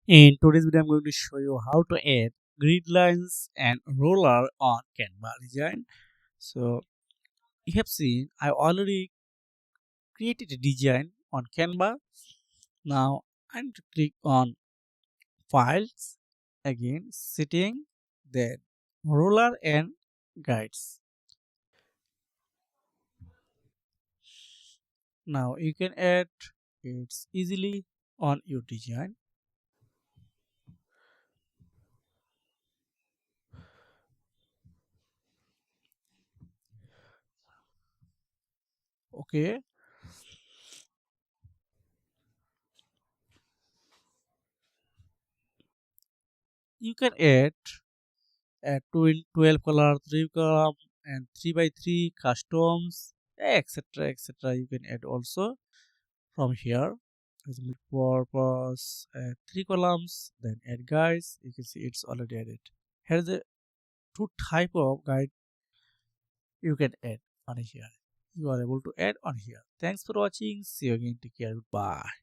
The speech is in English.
In today's video, I'm going to show you how to add grid lines and roller on Canva design. So you have seen I already created a design on Canva. Now I need to click on files, again setting, then roller and guides. Now you can add it easily on your design. Okay, you can add 12 color, 3 column, and 3 by 3 customs, etc. etc. You can add also from here. As a purpose, 3 columns, then add guides. You can see it's already added. Here's the two type of guide you can add on here. You are able to add on here. Thanks for watching. See you again. Take care. Bye.